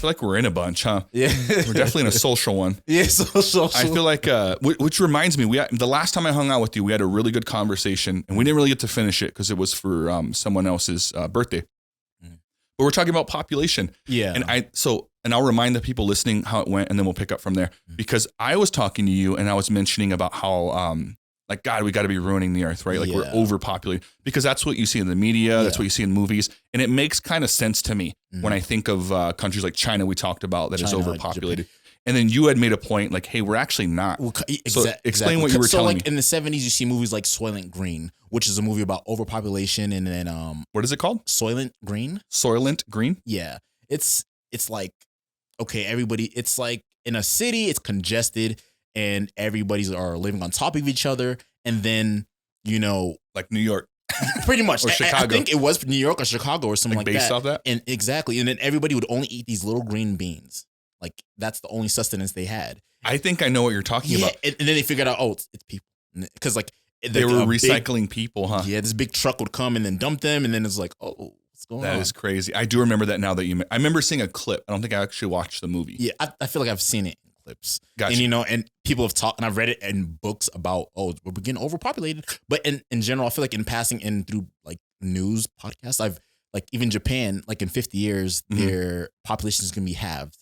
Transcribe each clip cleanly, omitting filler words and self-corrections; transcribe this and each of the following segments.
feel like we're in a bunch, huh? Yeah. We're definitely in a social one. Yeah, social. I feel like, which reminds me, the last time I hung out with you, we had a really good conversation, and we didn't really get to finish it because it was for someone else's birthday. But we're talking about population. Yeah. And I'll remind the people listening how it went, and then we'll pick up from there. Because I was talking to you, and I was mentioning about how, like, God, we got to be ruining the earth, right? Like, we're overpopulated. Because that's what you see in the media. That's what you see in movies. And it makes kind of sense to me when I think of countries like China we talked about that is overpopulated. Japan. And then you had made a point like, hey, we're actually not. Well, so explain what you were telling me. So like in the 70s, you see movies like Soylent Green, which is a movie about overpopulation. And then what is it called? Soylent Green. Soylent Green? Yeah. It's like, okay, everybody, it's like in a city, it's congested and everybody's are living on top of each other. And then, you know, like New York. Pretty much. Or Chicago. I think it was New York or Chicago or something like based that. Off that? And exactly. And then everybody would only eat these little green beans. Like that's the only sustenance they had. I think I know what you're talking about. And then they figured out, it's people. Because like they were recycling people, huh? Yeah, this big truck would come and then dump them. And then it's like, what's going on? That is crazy. I do remember that now that I remember seeing a clip. I don't think I actually watched the movie. Yeah, I feel like I've seen it in clips. Gotcha. And, you know, and people have talked, and I've read it in books about, we're getting overpopulated. But in general, I feel like in passing and through like news podcasts, I've like even Japan, like in 50 years, their population is going to be halved,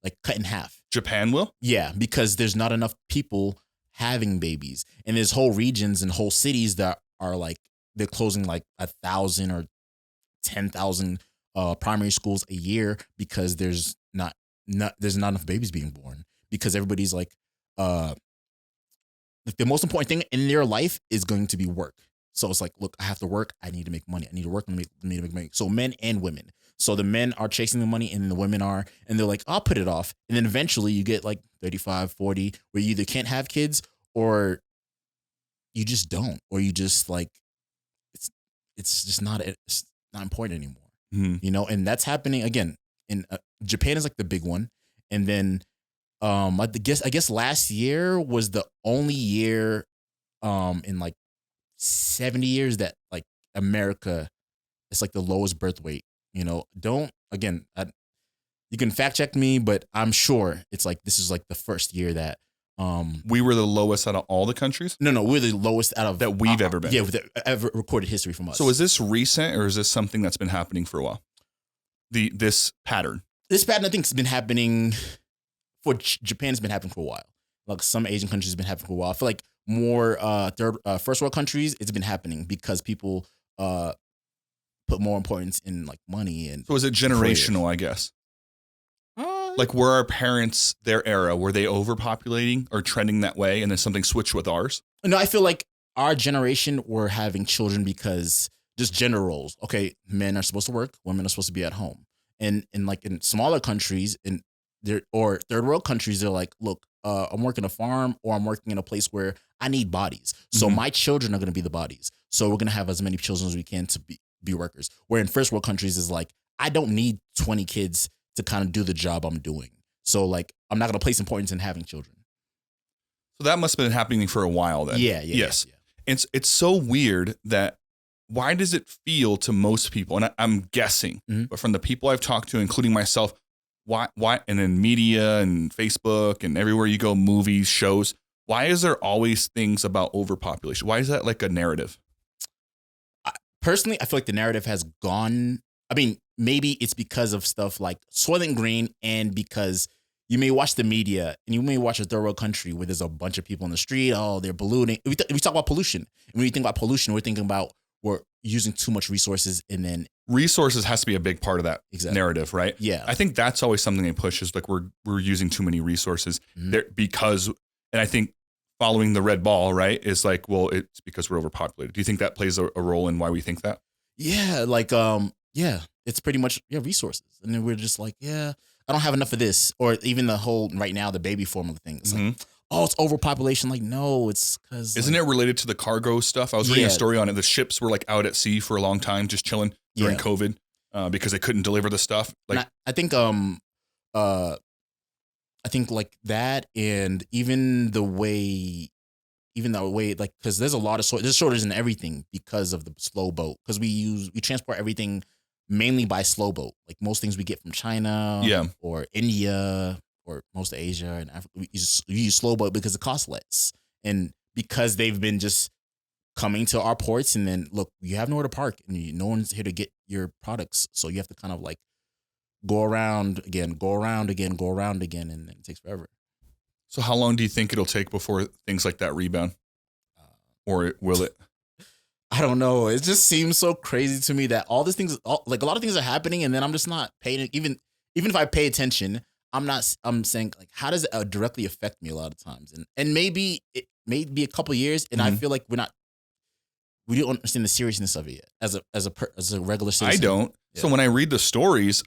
like cut in half. Japan will? Yeah, because there's not enough people having babies. And there's whole regions and whole cities that are like, they're closing like 1,000 or 10,000 primary schools a year because there's not enough babies being born, because everybody's like, the most important thing in their life is going to be work. So it's like, look, I have to work. I need to make money. I need to work. I need to make money. So men and women. So the men are chasing the money and the women are, and they're like, I'll put it off. And then eventually you get like 35, 40, where you either can't have kids or you just don't, or you just like, it's just not important anymore, you know? And that's happening again in Japan is like the big one. And then I guess last year was the only year in like 70 years that like America, it's like the lowest birth weight. You know, you can fact check me, but I'm sure it's like this is like the first year that we were the lowest out of all the countries. No, we're the lowest out of that we've ever been. Yeah, ever recorded history from us. So is this recent or is this something that's been happening for a while? This pattern. This pattern, I think, has been happening for Japan. Has been happening for a while. Like some Asian countries have been happening for a while. I feel like more first world countries, it's been happening because people put more importance in like money and. So is it generational? I guess. Like were our parents, their era, were they overpopulating or trending that way, and then something switched with ours? No, I feel like our generation were having children because just gender roles. Okay, men are supposed to work, women are supposed to be at home, and like in smaller countries or third world countries, they're like, look, I'm working a farm or I'm working in a place where I need bodies, so my children are going to be the bodies. So we're going to have as many children as we can to be workers. Where in first world countries is like, I don't need 20 kids to kind of do the job I'm doing. So like, I'm not going to place importance in having children. So that must have been happening for a while then. Yeah. Yes. Yeah. It's so weird that why does it feel to most people, and I'm guessing, but from the people I've talked to, including myself, why, and in media and Facebook and everywhere you go, movies, shows, why is there always things about overpopulation? Why is that like a narrative? Personally, I feel like the narrative has gone. I mean, maybe it's because of stuff like Soylent Green, and because you may watch the media and you may watch a third world country where there's a bunch of people in the street. Oh, they're polluting. We talk about pollution. And when you think about pollution, we're thinking about we're using too much resources, and then resources has to be a big part of that narrative, right? Yeah. I think that's always something they push is like we're using too many resources there because, and I think following the red ball, right, is like, well, it's because we're overpopulated. Do you think that plays a role in why we think that? Yeah, like it's pretty much resources, and then we're just like, I don't have enough of this, or even the whole right now the baby formula thing. It's like, it's overpopulation. Like, no, it's because isn't it related to the cargo stuff? I was reading a story on it. The ships were like out at sea for a long time, just chilling during COVID because they couldn't deliver the stuff. Like, I think like that, and even the way, like, because there's a lot of there's shortages in everything because of the slow boat, because we transport everything mainly by slow boat. Like most things we get from China or India or most of Asia and Africa, we use slow boat because it costs less. And because they've been just coming to our ports, and then look, you have nowhere to park and no one's here to get your products. So you have to kind of like go around again, and it takes forever. So how long do you think it'll take before things like that rebound? Or will it? I don't know. It just seems so crazy to me that all these things, like a lot of things are happening, and then I'm just not paying. Even if I pay attention, I'm saying like, how does it directly affect me a lot of times? And maybe it may be a couple of years, and I feel like we don't understand the seriousness of it yet as a regular citizen. I don't. Yeah. So when I read the stories,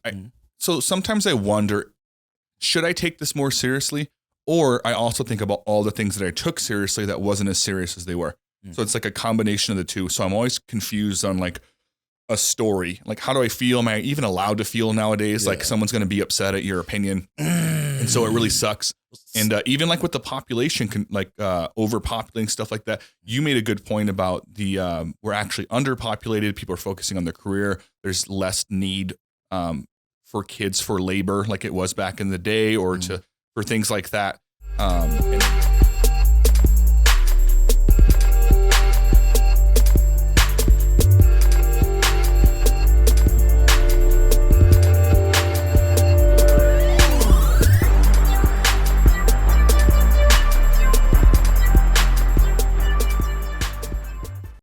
so sometimes I wonder, should I take this more seriously? Or I also think about all the things that I took seriously that wasn't as serious as they were. So it's like a combination of the two. So I'm always confused on like a story. Like, how do I feel? Am I even allowed to feel nowadays? Like someone's going to be upset at your opinion. And so it really sucks. And even like with the population, overpopulating stuff like that, you made a good point about we're actually underpopulated. People are focusing on their career. There's less need for kids for labor like it was back in the day or for things like that. And